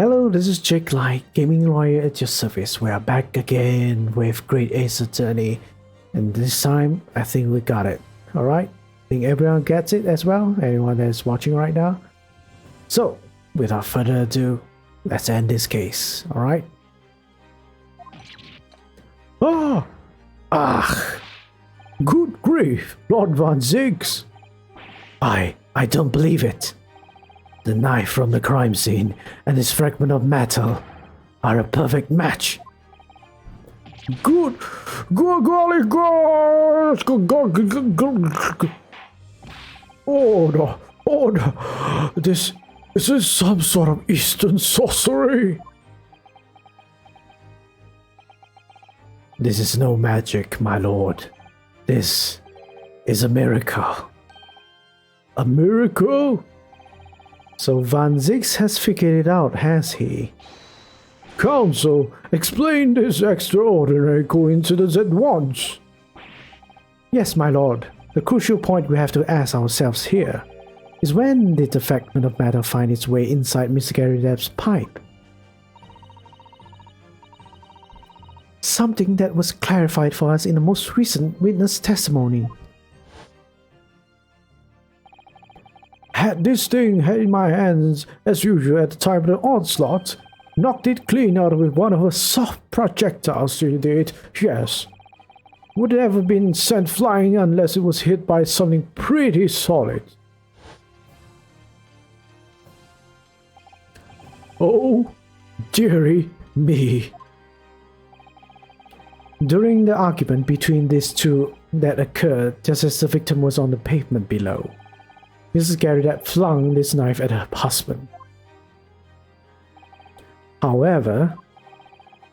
Hello, this is Jake Light, gaming lawyer at your service. We are back again with Great Ace Attorney, and this time I think we got it. Alright? I think everyone gets it as well, anyone that is watching right now. So, without further ado, let's end this case, alright? Good grief, Lord Van Ziggs! I don't believe it. The knife from the crime scene and this fragment of metal are a perfect match. Good golly gosh! Order! This is some sort of Eastern sorcery. This is no magic, my lord. This is a miracle. A miracle? So Van Ziggs has figured it out, has he? Counsel, explain this extraordinary coincidence at once. Yes, my lord. The crucial point we have to ask ourselves here is when did the fragment of metal find its way inside Mr. Gary Depp's pipe? Something that was clarified for us in the most recent witness testimony. Had this thing had in my hands as usual at the time of the onslaught, knocked it clean out with one of her soft projectiles she did, yes. Would it ever been sent flying unless it was hit by something pretty solid. Oh, dearie me. During the argument between these two that occurred just as the victim was on the pavement below, Mrs. Gary Depp flung this knife at her husband. However,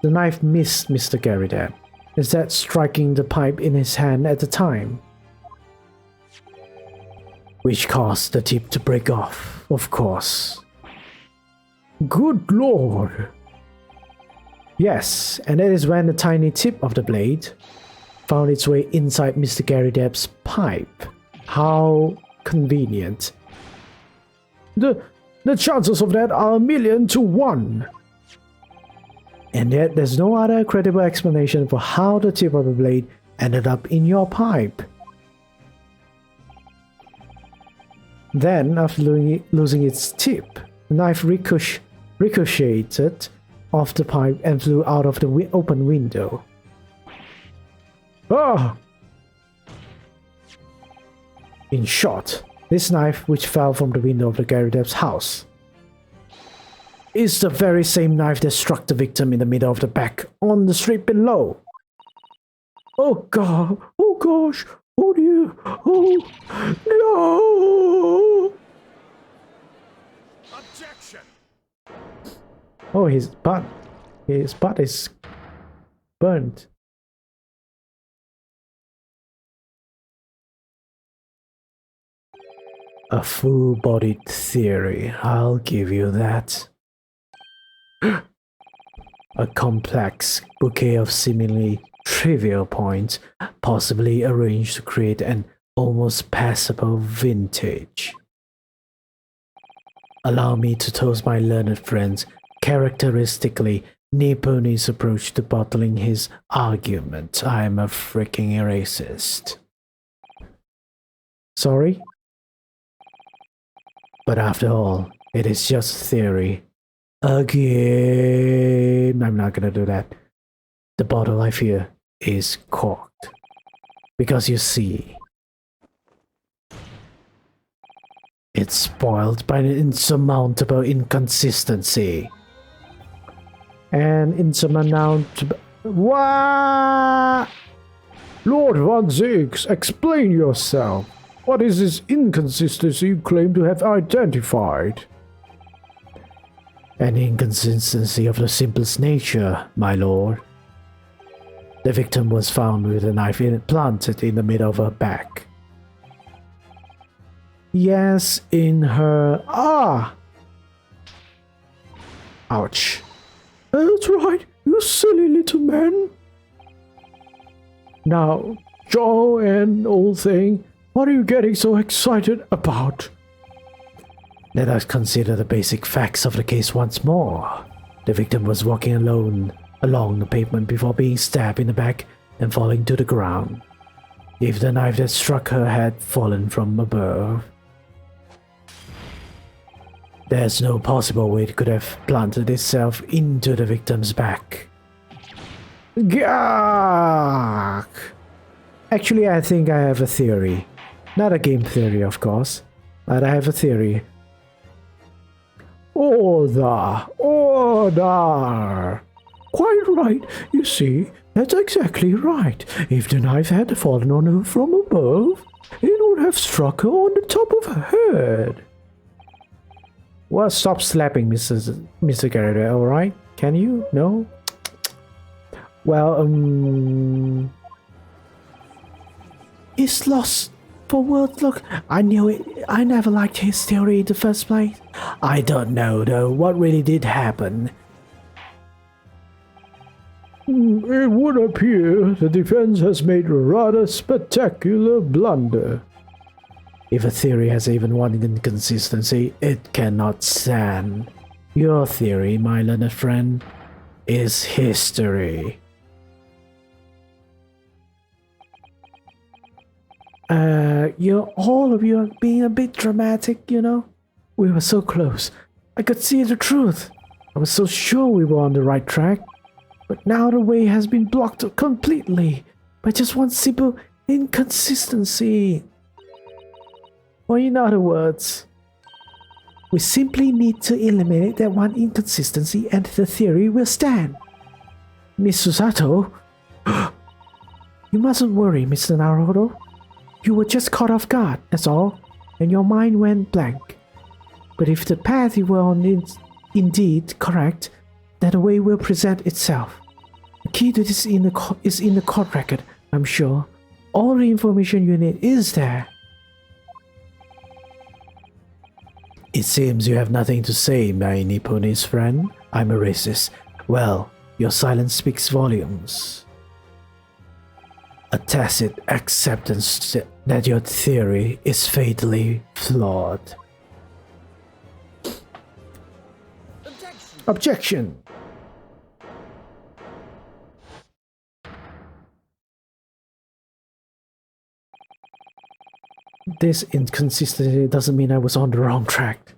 the knife missed Mr. Gary Depp, instead striking the pipe in his hand at the time, which caused the tip to break off, of course. Good lord! Yes, and that is when the tiny tip of the blade found its way inside Mr. Gary Depp's pipe. How convenient. The chances of that are 1,000,000 to 1. And yet there's no other credible explanation for how the tip of the blade ended up in your pipe. Then, after losing its tip, the knife ricocheted off the pipe and flew out of the open window. In short, this knife, which fell from the window of the Gary Depp's house, is the very same knife that struck the victim in the middle of the back on the street below. Oh god, oh gosh, oh dear, oh no! Objection! Oh, his butt is burnt. A full-bodied theory, I'll give you that. A complex bouquet of seemingly trivial points, possibly arranged to create an almost passable vintage. Allow me to toast my learned friend's characteristically Nipponese approach to bottling his argument. I'm a freaking racist. Sorry? But after all, it is just theory. Again, I'm not gonna do that. The bottle I fear is corked. Because you see, it's spoiled by an insurmountable inconsistency. And insurmountable... What? Lord Van Ziggs, explain yourself. What is this inconsistency you claim to have identified? An inconsistency of the simplest nature, my lord. The victim was found with a knife planted in the middle of her back. Yes, in her... Ouch. That's right, you silly little man. Now, Joe and old thing, what are you getting so excited about? Let us consider the basic facts of the case once more. The victim was walking alone along the pavement before being stabbed in the back and falling to the ground. If the knife that struck her had fallen from above, there's no possible way it could have planted itself into the victim's back. Gah! Actually, I think I have a theory. Not a game theory, of course, but I have a theory. Order! Quite right. You see, that's exactly right. If the knife had fallen on her from above, it would have struck her on the top of her head. Well, stop slapping, Mr. Garrett, alright? Can you? No? Well, He's lost for words. Look, I knew it. I never liked his theory in the first place. I don't know, though, what really did happen. It would appear the defense has made a rather spectacular blunder. If a theory has even one inconsistency, it cannot stand. Your theory, my learned friend, is history. All of you are being a bit dramatic, you know? We were so close. I could see the truth. I was so sure we were on the right track. But now the way has been blocked completely by just one simple inconsistency. Or in other words, we simply need to eliminate that one inconsistency and the theory will stand. Miss Susato? You mustn't worry, Mr. Naruto. You were just caught off guard, that's all, and your mind went blank. But if the path you were on is indeed correct, then the way will present itself. The key to this is in the court record, I'm sure. All the information you need is there. It seems you have nothing to say, my Nipponese friend. I'm a racist. Well, your silence speaks volumes. A tacit acceptance that your theory is fatally flawed. Objection! This inconsistency doesn't mean I was on the wrong track.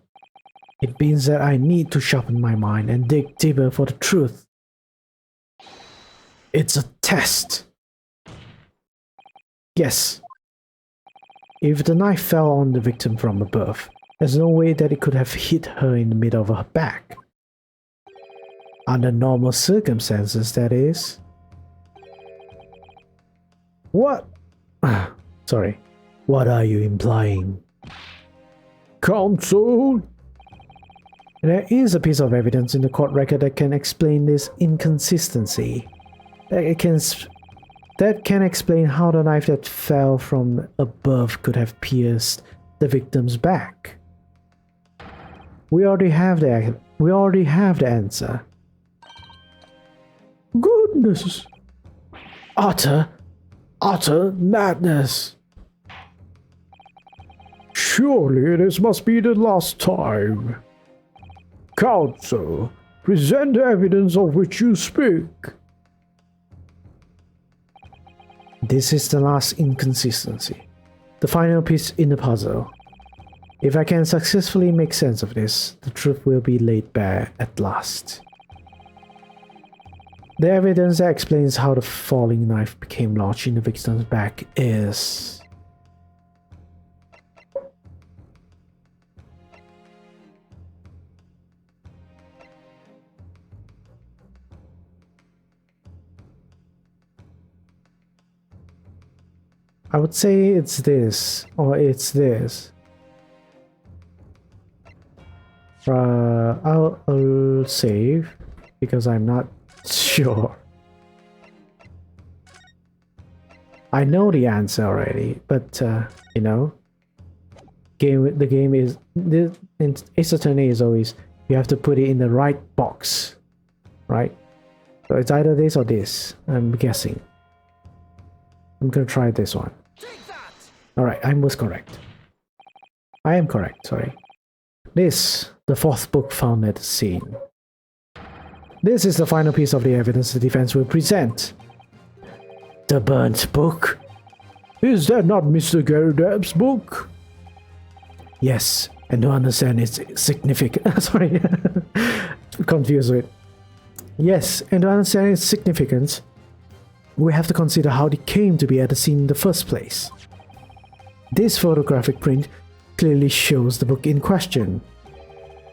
It means that I need to sharpen my mind and dig deeper for the truth. It's a test. Yes. If the knife fell on the victim from above, there's no way that it could have hit her in the middle of her back. Under normal circumstances, that is. What? Sorry. What are you implying? Counsel? There is a piece of evidence in the court record that can explain this inconsistency. That can explain how the knife that fell from above could have pierced the victim's back. We already have the answer. Goodness! Utter madness! Surely this must be the last time. Counsel, present the evidence of which you speak. This is the last inconsistency, the final piece in the puzzle. If I can successfully make sense of this, the truth will be laid bare at last. The evidence that explains how the falling knife became lodged in the victim's back is... I would say it's this, or it's this. I'll save, because I'm not sure. I know the answer already, but, you know, the game is, Ace Attorney is always, you have to put it in the right box, right? So it's either this or this, I'm guessing. I'm gonna try this one. Alright, I was correct. I am correct, sorry. This, the fourth book found at the scene. This is the final piece of the evidence the defense will present. The burnt book? Is that not Mr. Garridab's book? Yes, and to understand its significance... Sorry, confused with... Yes, and to understand its significance, we have to consider how it came to be at the scene in the first place. This photographic print clearly shows the book in question,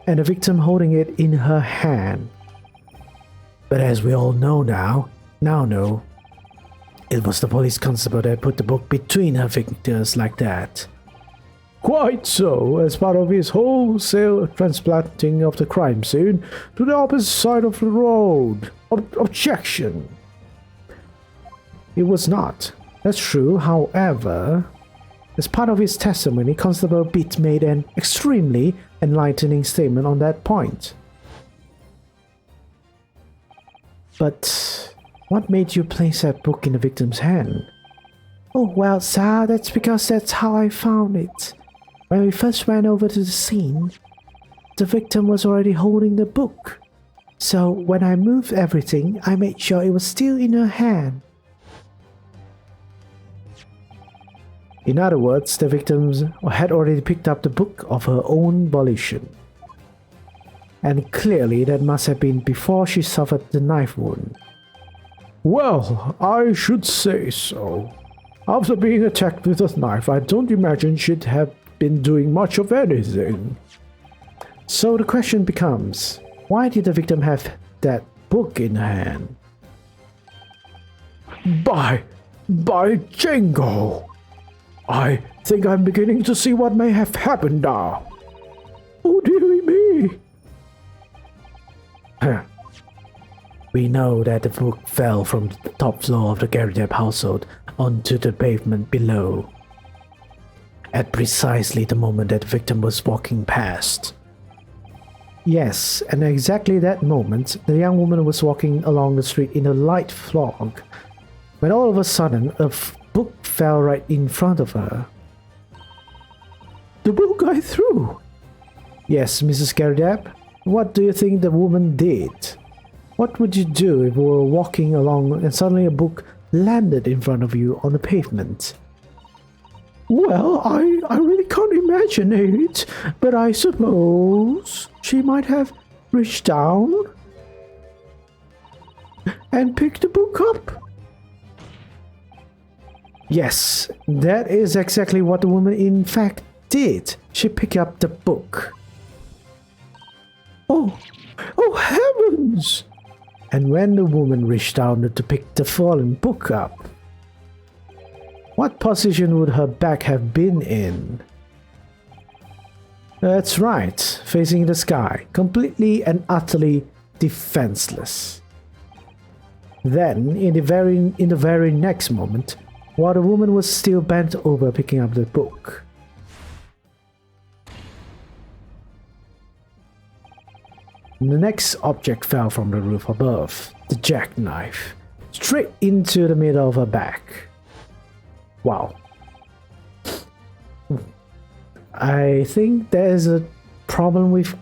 and the victim holding it in her hand. But as we all know now know, it was the police constable that put the book between her fingers like that. Quite so, as part of his wholesale transplanting of the crime scene to the opposite side of the road. Objection! It was not. That's true, however, as part of his testimony, Constable Bitt made an extremely enlightening statement on that point. But what made you place that book in the victim's hand? Oh, well, sir, that's because that's how I found it. When we first went over to the scene, the victim was already holding the book. So when I moved everything, I made sure it was still in her hand. In other words, the victim had already picked up the book of her own volition. And clearly that must have been before she suffered the knife wound. Well, I should say so. After being attacked with a knife, I don't imagine she'd have been doing much of anything. So the question becomes, why did the victim have that book in her hand? By Jingo! I think I'm beginning to see what may have happened now. Oh dearie me! We know that the book fell from the top floor of the Garridab household onto the pavement below, at precisely the moment that the victim was walking past. Yes, and at exactly that moment, the young woman was walking along the street in a light fog, when all of a sudden a book fell right in front of her. The book I threw! Yes, Mrs. Garridab, what do you think the woman did? What would you do if you were walking along and suddenly a book landed in front of you on the pavement? Well, I really can't imagine it, but I suppose she might have reached down and picked the book up. Yes, that is exactly what the woman in fact did. She picked up the book. Oh heavens! And when the woman reached down to pick the fallen book up, what position would her back have been in? That's right, facing the sky, completely and utterly defenseless. Then, in the very next moment, while the woman was still bent over picking up the book, the next object fell from the roof above, the jackknife, straight into the middle of her back. Wow. I think there's a problem with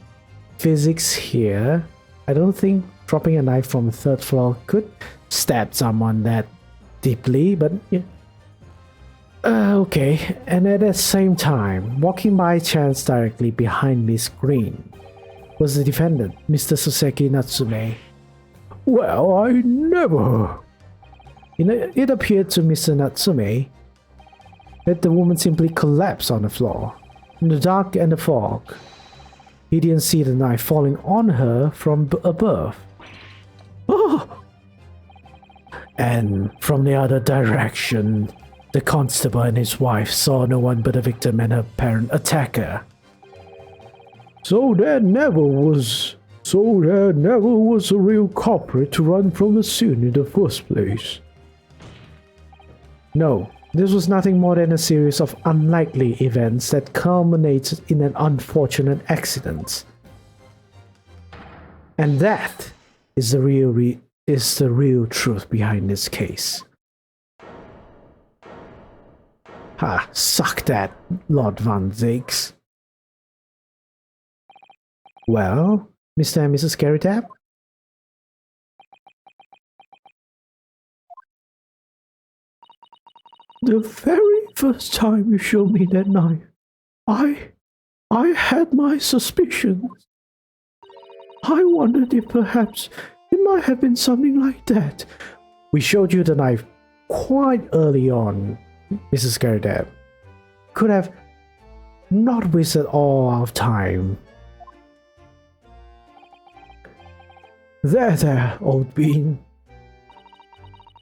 physics here. I don't think dropping a knife from the third floor could stab someone that deeply, but yeah. Okay, and at the same time, walking by chance directly behind Miss Green was the defendant, Mr. Soseki Natsume. Well, I never... It appeared to Mr. Natsume that the woman simply collapsed on the floor, in the dark and the fog. He didn't see the knife falling on her from above. Oh! And from the other direction, the constable and his wife saw no one but the victim and her apparent attacker. So there never was a real culprit to run from the scene in the first place. No, this was nothing more than a series of unlikely events that culminated in an unfortunate accident. And that is the real truth behind this case. Ha, suck that, Lord Van Zieks. Well, Mr. and Mrs. Scary Tab? The very first time you showed me that knife, I I had my suspicions. I wondered if perhaps it might have been something like that. We showed you the knife quite early on, Mrs. Garadab. Could have not wasted all our time. There, old bean.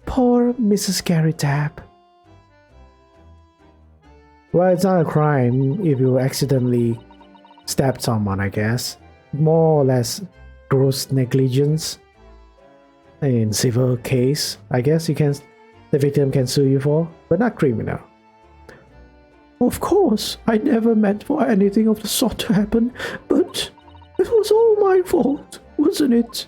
Poor Mrs. Garadab. Well, it's not a crime if you accidentally stabbed someone, I guess. More or less gross negligence. In civil case, I guess the victim can sue you for, but not criminal. Of course, I never meant for anything of the sort to happen, but it was all my fault, wasn't it?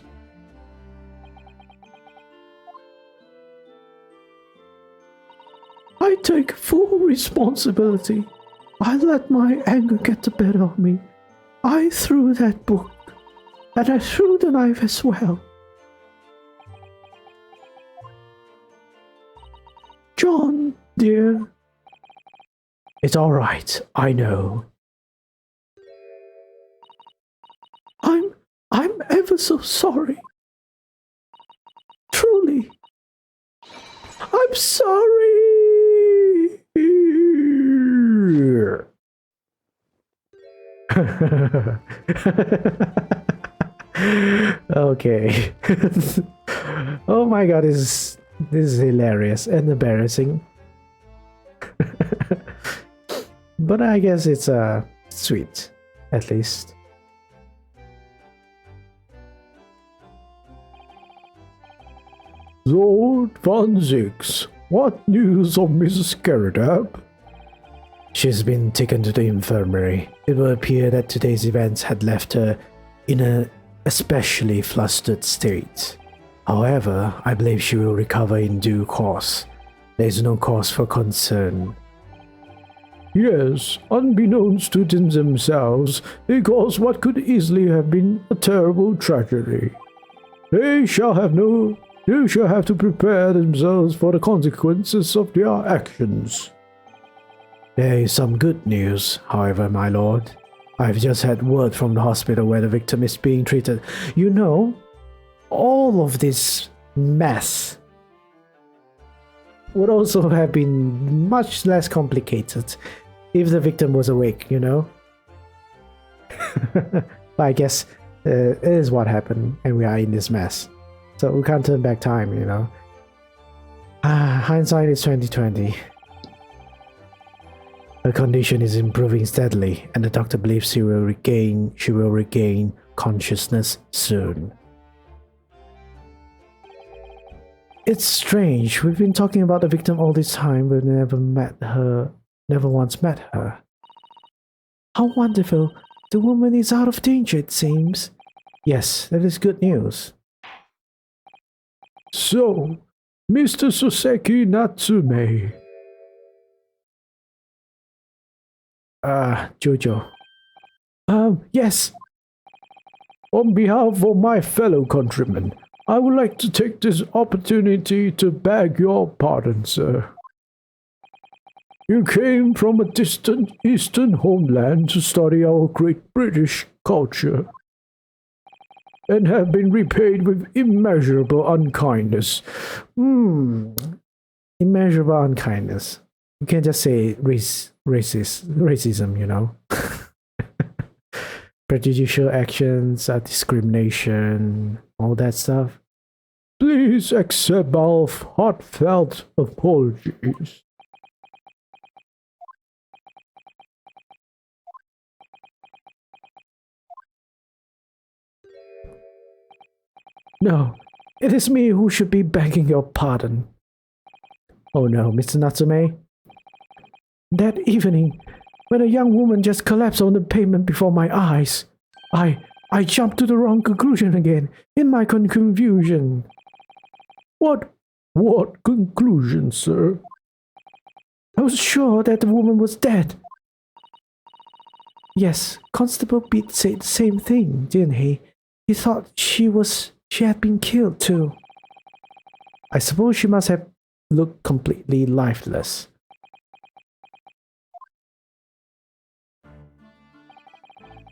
I take full responsibility. I let my anger get the better of me. I threw that book, and I threw the knife as well. John, dear. It's all right, I know. I'm ever so sorry. Truly. I'm sorry. Okay. Oh my god, this is hilarious and embarrassing. But I guess it's sweet, at least. Lord Van Zix, what news of Mrs. Garadab? She's been taken to the infirmary. It will appear that today's events had left her in an especially flustered state. However, I believe she will recover in due course. There is no cause for concern. Yes, unbeknownst to them themselves, they caused what could easily have been a terrible tragedy. They shall have to prepare themselves for the consequences of their actions. There is some good news, however, my lord. I've just had word from the hospital where the victim is being treated. You know, all of this mess would also have been much less complicated if the victim was awake, you know? But I guess it is what happened, and we are in this mess. So we can't turn back time, you know? Hindsight is 2020. Her condition is improving steadily, and the doctor believes she will regain consciousness soon. It's strange. We've been talking about the victim all this time, but never once met her. How wonderful. The woman is out of danger, it seems. Yes, that is good news. So, Mr. Soseki Natsume. Jojo. Yes. On behalf of my fellow countrymen, I would like to take this opportunity to beg your pardon, sir. You came from a distant eastern homeland to study our great British culture, and have been repaid with immeasurable unkindness. Immeasurable unkindness. You can't just say racism, you know. Prejudicial actions, discrimination, all that stuff. Please accept our heartfelt apologies. No, it is me who should be begging your pardon. Oh no, Mr. Natsume. That evening, when a young woman just collapsed on the pavement before my eyes, I jumped to the wrong conclusion again, in my confusion. What conclusion, sir? I was sure that the woman was dead. Yes, Constable Beat said the same thing, didn't he? He thought she had been killed too. I suppose she must have looked completely lifeless.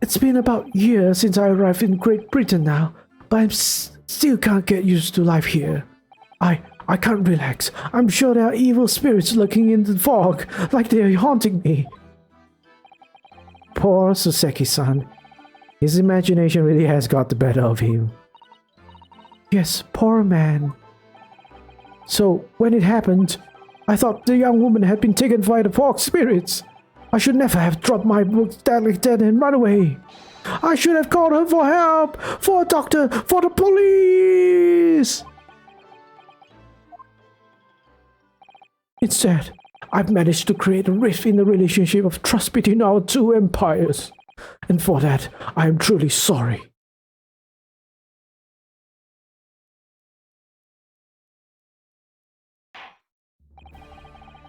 It's been about years since I arrived in Great Britain now, but I still can't get used to life here. I can't relax. I'm sure there are evil spirits lurking in the fog, like they are haunting me. Poor Suseki-san. His imagination really has got the better of him. Yes, poor man. So, when it happened, I thought the young woman had been taken by the fog spirits. I should never have dropped my books like that and run away. I should have called her for help, for a doctor, for the police. Instead, I've managed to create a rift in the relationship of trust between our two empires. And for that, I am truly sorry.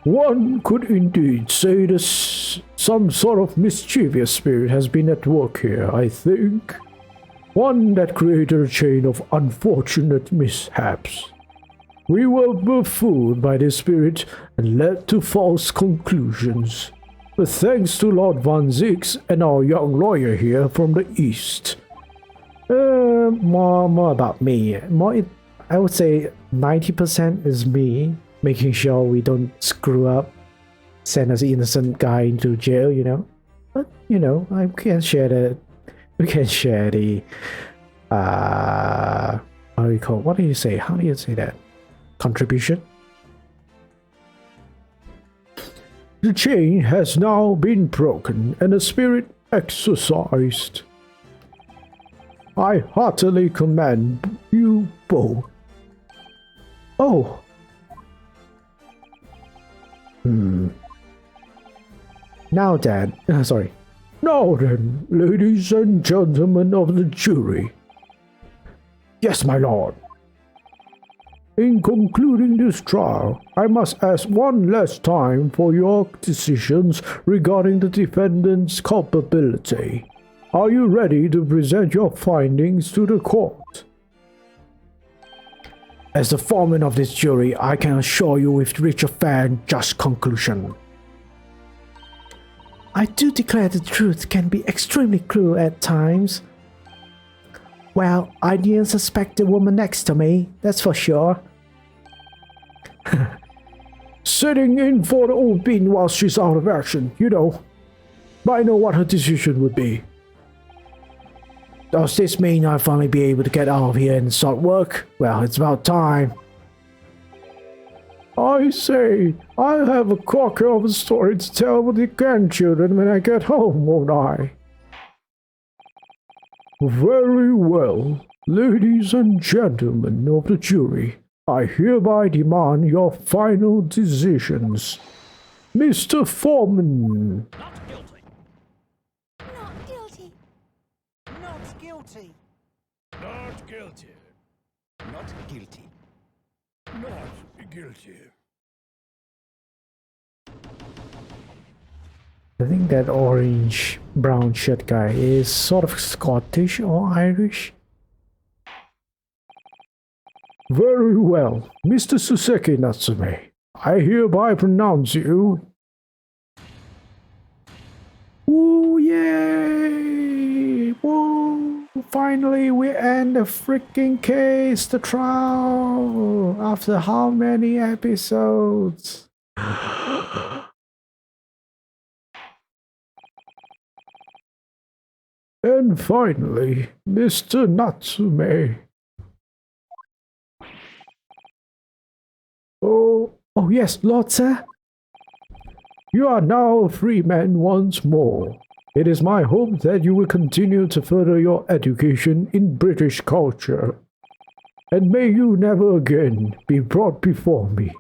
One could indeed say that some sort of mischievous spirit has been at work here, I think. One that created a chain of unfortunate mishaps. We were fooled by this spirit and led to false conclusions. But thanks to Lord Van Zix and our young lawyer here from the east. More about me. I would say 90% is me, making sure we don't screw up, send an innocent guy into jail, you know. But, you know, I can share the... We can share the... what do you say? How do you say that? Contribution? The chain has now been broken and the spirit exorcised. I heartily commend you both. Oh. Now then, Now then, ladies and gentlemen of the jury. Yes, my lord. In concluding this trial, I must ask one last time for your decisions regarding the defendant's culpability. Are you ready to present your findings to the court? As the foreman of this jury, I can assure you we've reached a fair and just conclusion. I do declare the truth can be extremely cruel at times. Well, I didn't suspect the woman next to me, that's for sure. Sitting in for the old bean while she's out of action, you know. But I know what her decision would be. Does this mean I'll finally be able to get out of here and start work? Well, it's about time. I say, I'll have a corker of a story to tell with the grandchildren when I get home, won't I? Very well, ladies and gentlemen of the jury, I hereby demand your final decisions. Mr. Foreman. Not guilty. Not guilty. Not guilty. Not guilty. Not guilty. I think that orange brown shirt guy is sort of Scottish or Irish. Very well, Mr. Suseki Natsume. I hereby pronounce you. Ooh, yay! Woo! Finally, we end the freaking case, the trial, after how many episodes? And finally, Mr. Natsume. Oh yes, Lord Sir. You are now a free man once more. It is my hope that you will continue to further your education in British culture. And may you never again be brought before me.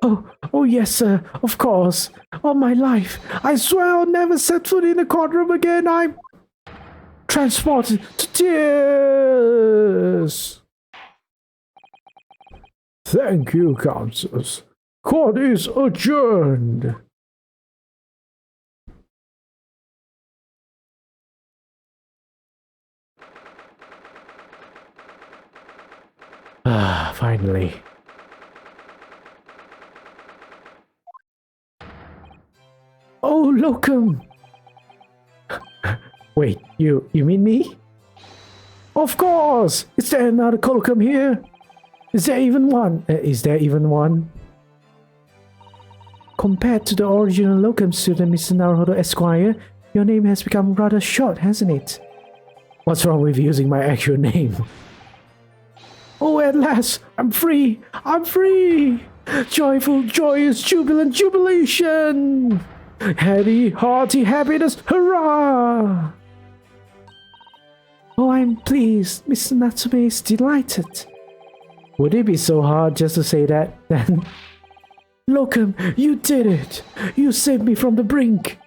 Oh yes, sir, of course. All my life, I swear I'll never set foot in a courtroom again. I'm transported to tears. Thank you, counsels. Court is adjourned. Ah, finally. Oh, Locum! Wait, you mean me? Of course! Is there another Locum here? Is there even one? Compared to the original Locum student, Mr. Naruhodo Esquire, your name has become rather short, hasn't it? What's wrong with using my actual name? Oh, at last! I'm free! I'm free! Joyful, joyous, jubilant jubilation! Happy, hearty happiness, hurrah! Oh, I'm pleased. Mr. Natsume is delighted. Would it be so hard just to say that, then? Locum, you did it! You saved me from the brink!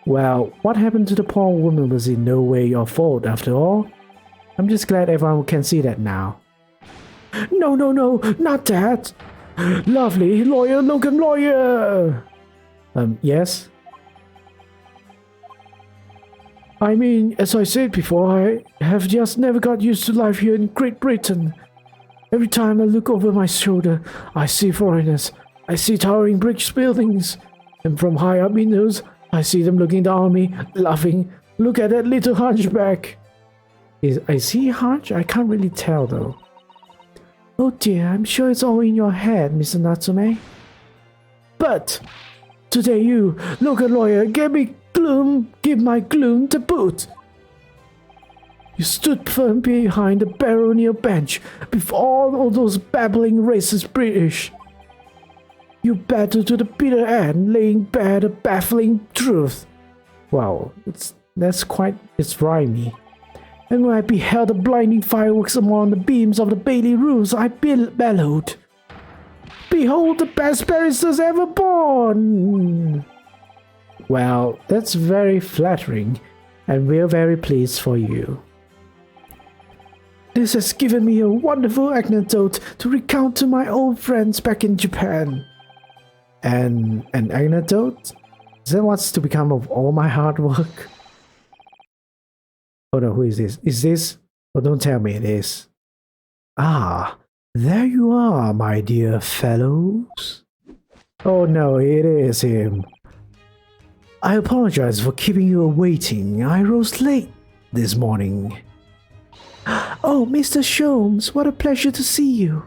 Well, what happened to the poor woman was in no way your fault, after all. I'm just glad everyone can see that now. No, not that! Lovely, lawyer, Locum, lawyer! Yes? I mean, as I said before, I have just never got used to life here in Great Britain. Every time I look over my shoulder, I see foreigners. I see towering brick buildings. And from high up windows, I see them looking down on me, laughing. Look at that little hunchback. Is he hunch? I can't really tell though. Oh dear, I'm sure it's all in your head, Mr. Natsume. But today you, local lawyer, give my gloom to boot. You stood firm behind the baronial bench before all those babbling racist British. You battled to the bitter end, laying bare the baffling truth. Wow, it's rhymey. And when I beheld the blinding fireworks among the beams of the Bailey roofs, I bellowed, "Behold the best barristers ever born!" Well, that's very flattering, and we're very pleased for you. This has given me a wonderful anecdote to recount to my old friends back in Japan. An anecdote? Is that what's to become of all my hard work? Oh no, who is this? Is this? Oh, don't tell me it is. Ah, there you are, my dear fellows. Oh no, it is him. I apologize for keeping you waiting. I rose late this morning. Oh, Mr. Sholmes, what a pleasure to see you.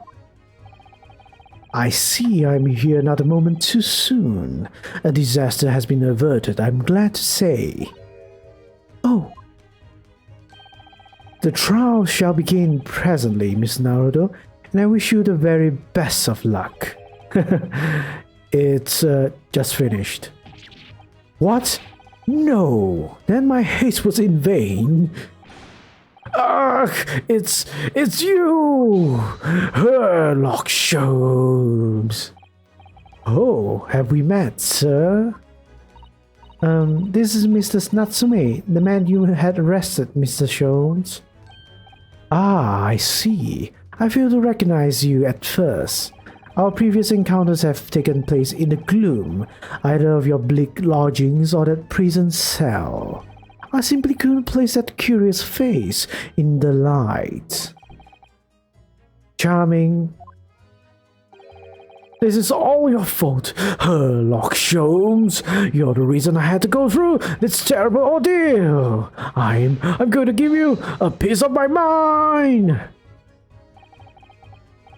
I see I'm here not a moment too soon. A disaster has been averted, I'm glad to say. Oh. The trial shall begin presently, Miss Naruto, and I wish you the very best of luck. It's just finished. What? No, then my haste was in vain. Ugh, it's you, Herlock Sholmes. Oh, have we met, sir? This is Mr. Natsume, the man you had arrested, Mr. Sholmes. Ah, I see. I failed to recognize you at first. Our previous encounters have taken place in the gloom, either of your bleak lodgings or that prison cell. I simply couldn't place that curious face in the light. Charming. This is all your fault, Herlock Sholmes. You're the reason I had to go through this terrible ordeal. I'm going to give you a piece of my mind.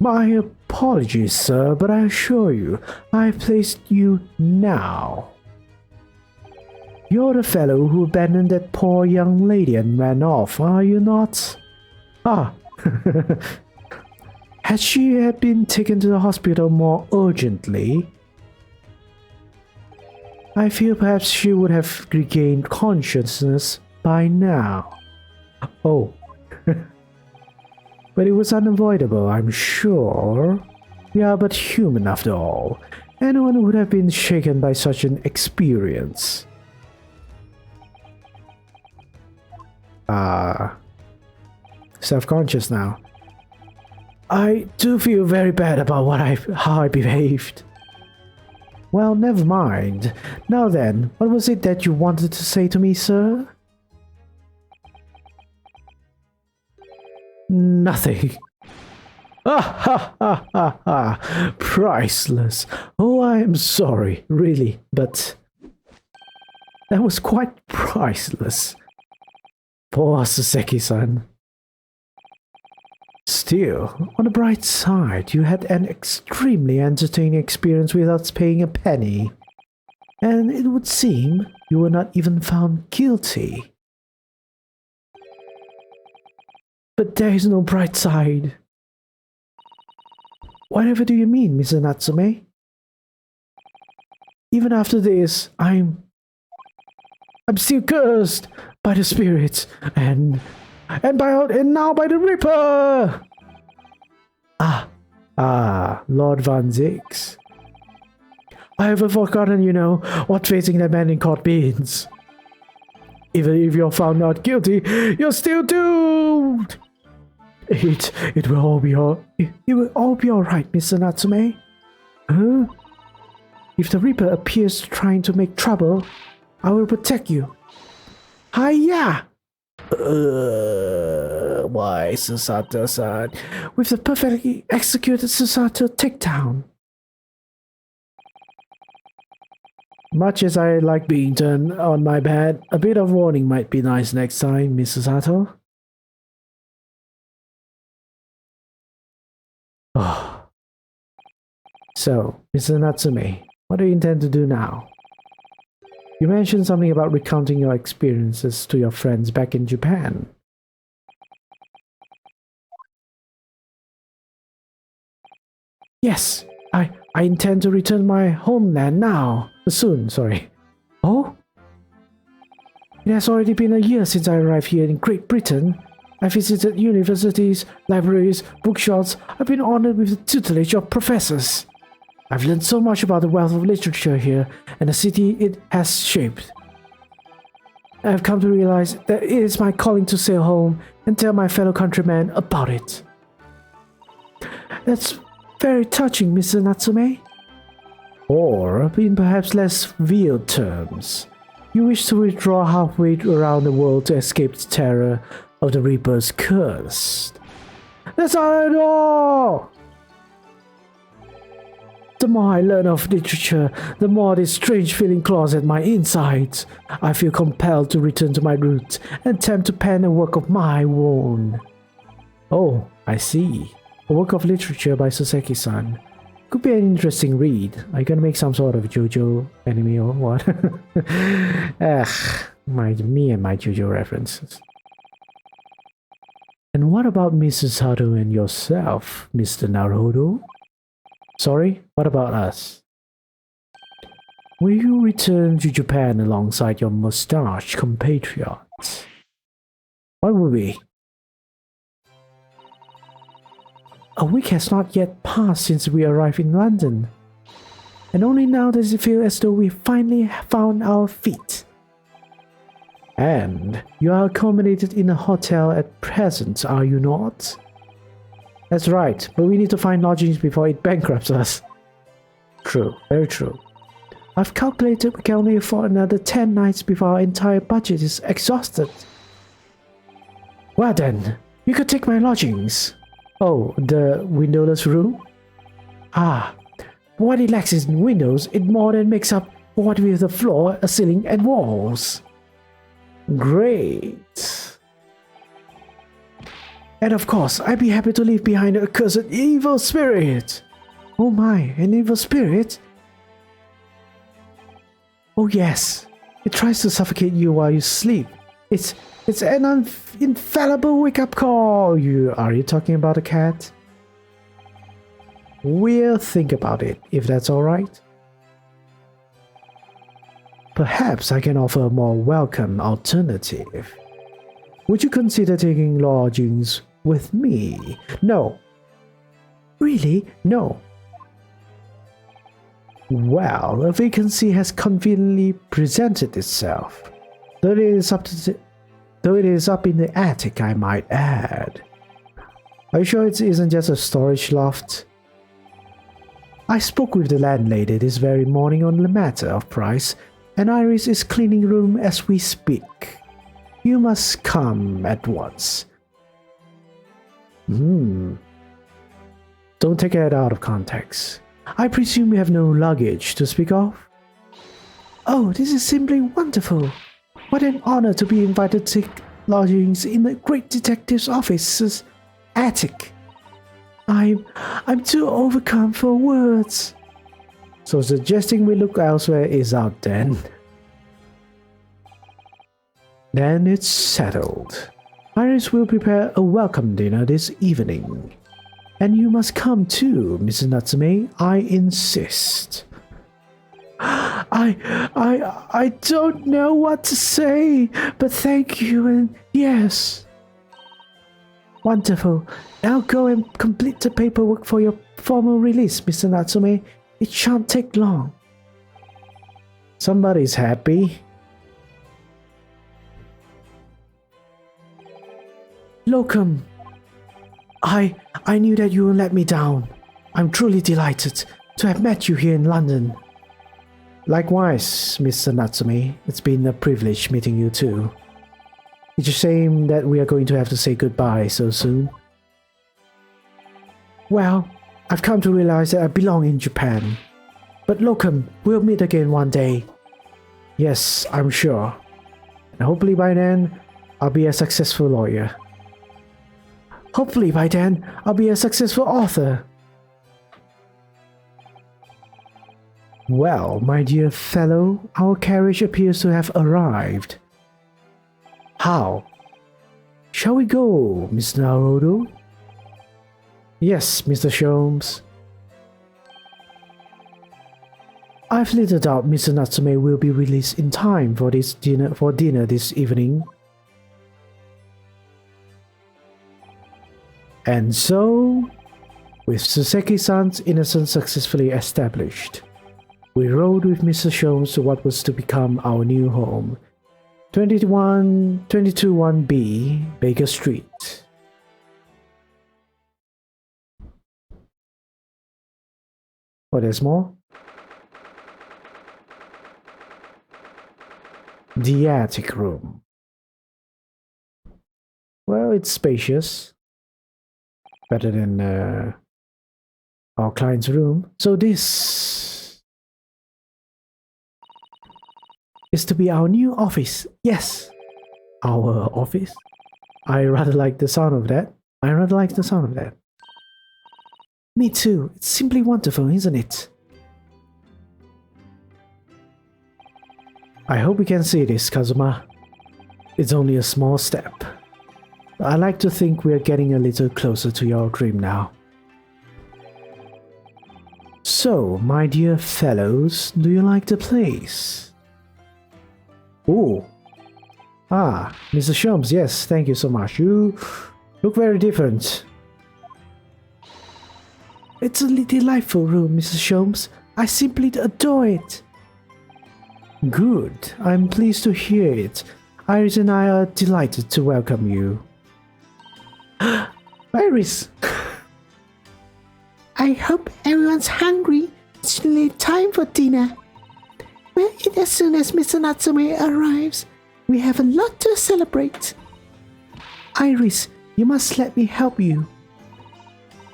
My apologies, sir, but I assure you, I've placed you now. You're the fellow who abandoned that poor young lady and ran off, are you not? Ah, had she been taken to the hospital more urgently, I feel perhaps she would have regained consciousness by now. Oh. But it was unavoidable, I'm sure. We are but human after all. Anyone would have been shaken by such an experience. Self-conscious now. I do feel very bad about how I behaved. Well, never mind. Now then, what was it that you wanted to say to me, sir? Nothing. Ha ha ha ha! Priceless. Oh, I am sorry, really, but that was quite priceless. Poor Saseki-san. Still, on the bright side, you had an extremely entertaining experience without paying a penny. And it would seem you were not even found guilty. But there is no bright side. Whatever do you mean, Mr. Natsume? Even after this, I'm still cursed by the spirits and now by the Reaper. Lord Van Zix. I haven't forgotten, what facing that man in court means. Even if you're found not guilty, you're still doomed. It will all be alright, Mr. Natsume. Huh? If the Reaper appears trying to make trouble, I will protect you. Hiya! Why, Susato-san? With the perfectly executed Susato takedown. Much as I like being turned on my bed, a bit of warning might be nice next time, Miss Susato. Oh. So, Mr. Natsume, what do you intend to do now? You mentioned something about recounting your experiences to your friends back in Japan. Yes, I intend to return my homeland now. Soon, sorry. Oh? It has already been a year since I arrived here in Great Britain. I visited universities, libraries, bookshops. I've been honored with the tutelage of professors. I've learned so much about the wealth of literature here and the city it has shaped. I've come to realize that it is my calling to sail home and tell my fellow countrymen about it. That's very touching, Mr. Natsume. Or, in perhaps less veiled terms, you wish to withdraw halfway around the world to escape the terror of the Reaper's curse. That's not at all! The more I learn of literature, the more this strange feeling claws at my insides. I feel compelled to return to my roots and attempt to pen a work of my own. Oh, I see. A work of literature by Saseki-san. Could be an interesting read. Are you gonna make some sort of JoJo anime or what? Me and my JoJo references. And what about Mrs. Haru and yourself, Mr. Naruto? Sorry, what about us? Will you return to Japan alongside your mustached compatriots? What will be? A week has not yet passed since we arrived in London, and only now does it feel as though we finally found our feet. And you are accommodated in a hotel at present, are you not? That's right, but we need to find lodgings before it bankrupts us. True, very true. I've calculated we can only afford another 10 nights before our entire budget is exhausted. Well then, you could take my lodgings. Oh, the windowless room? What it lacks in windows, it more than makes up for what with a floor, a ceiling, and walls. Great. And of course, I'd be happy to leave behind a accursed evil spirit. Oh my, an evil spirit? Oh yes, it tries to suffocate you while you sleep. It's an infallible wake-up call. Are you talking about a cat? We'll think about it, if that's alright. Perhaps I can offer a more welcome alternative. Would you consider taking lodgings with me? No. Really? No. Well, a vacancy has conveniently presented itself. Though it is up in the attic, I might add. Are you sure it isn't just a storage loft? I spoke with the landlady this very morning on the matter of price, and Iris is cleaning room as we speak. You must come at once. Don't take it out of context. I presume you have no luggage to speak of? Oh, this is simply wonderful. What an honor to be invited to take lodgings in the great detective's office's attic. I'm too overcome for words. So suggesting we look elsewhere is out then. Then it's settled. Iris will prepare a welcome dinner this evening. And you must come too, Mrs. Natsume. I insist. I don't know what to say, but thank you and yes. Wonderful. Now go and complete the paperwork for your formal release, Mr. Natsume. It shan't take long. Somebody's happy. Locum. I knew that you would let me down. I'm truly delighted to have met you here in London. Likewise, Mr. Natsume. It's been a privilege meeting you too. It's a shame that we are going to have to say goodbye so soon. Well, I've come to realize that I belong in Japan. But Locum, we'll meet again one day. Yes, I'm sure. And hopefully by then, I'll be a successful lawyer. Hopefully by then, I'll be a successful author. Well, my dear fellow, our carriage appears to have arrived. How? Shall we go, Mr. Naruto? Yes, Mr. Sholmes. I've little doubt Mr. Natsume will be released in time for dinner this evening. And so, with Suseki-san's innocence successfully established, we rode with Mr. Sholmes to what was to become our new home, 221B Baker Street. Oh, there's more? The attic room. Well, it's spacious. Better than our client's room. So this is to be our new office. Yes, our office. I rather like the sound of that. Me too. It's simply wonderful, isn't it? I hope we can see this, Kazuma. It's only a small step. I like to think we are getting a little closer to your dream now. So, my dear fellows, do you like the place? Oh. Ah, Mr. Sholmes, yes, thank you so much. You look very different. It's a delightful room, Mr. Sholmes. I simply adore it. Good, I'm pleased to hear it. Iris and I are delighted to welcome you. Iris! I hope everyone's hungry. It's nearly time for dinner. We'll eat as soon as Mr. Natsume arrives. We have a lot to celebrate. Iris, you must let me help you.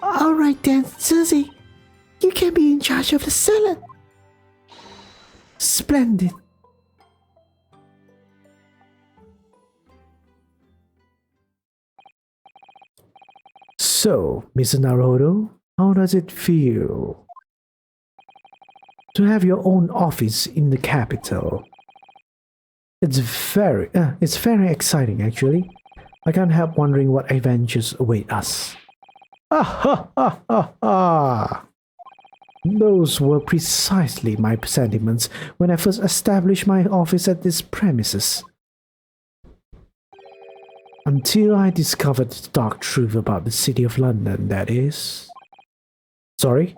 Alright then, Susie. You can be in charge of the salad. Splendid. So, Mr. Naruto, how does it feel to have your own office in the capital? It's very exciting actually. I can't help wondering what adventures await us. Ah ha ha ha ha! Those were precisely my sentiments when I first established my office at this premises. Until I discovered the dark truth about the city of London, that is. Sorry?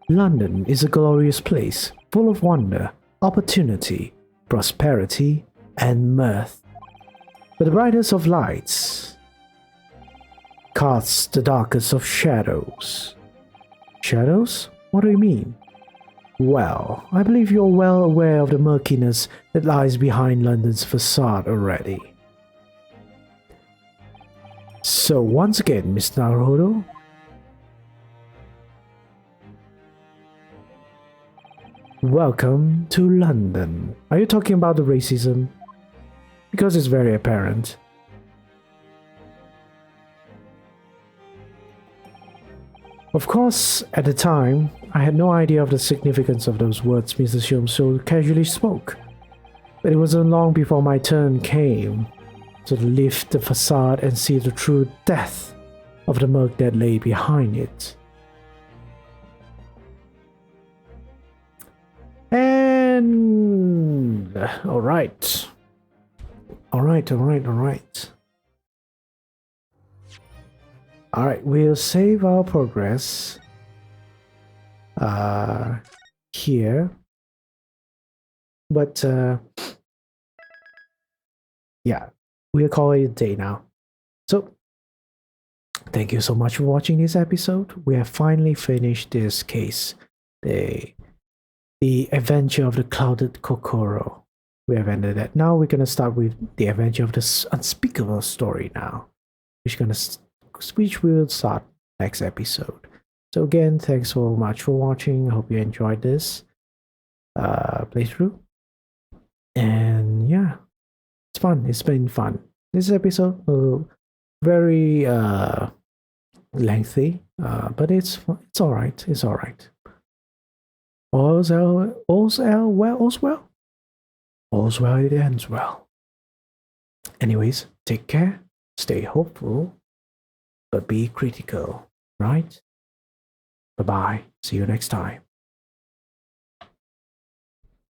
London is a glorious place, full of wonder, opportunity, prosperity, and mirth. But the brightest of lights casts the darkest of shadows. Shadows? What do you mean? Well, I believe you're well aware of the murkiness that lies behind London's facade already. So once again, Mr. Naruto, Welcome to London. Are you talking about the racism? Because it's very apparent. Of course, at the time, I had no idea of the significance of those words Mr. Shiom so casually spoke. But it wasn't long before my turn came to lift the facade and see the true depth of the murk that lay behind it. And alright. Alright. Alright, we'll save our progress here. But yeah, we'll call it a day now. So thank you so much for watching this episode. We have finally finished this case. The adventure of the clouded Kokoro. We have ended that. Now we're gonna start with the adventure of this unspeakable story now. Which we will start next episode. So again, thanks so much for watching. I hope you enjoyed this playthrough. And yeah, it's fun. It's been fun. This episode very lengthy, but it's all right. It's all right. All's well. All's well. It ends well. Anyways, take care. Stay hopeful. But be critical, right? Bye-bye. See you next time.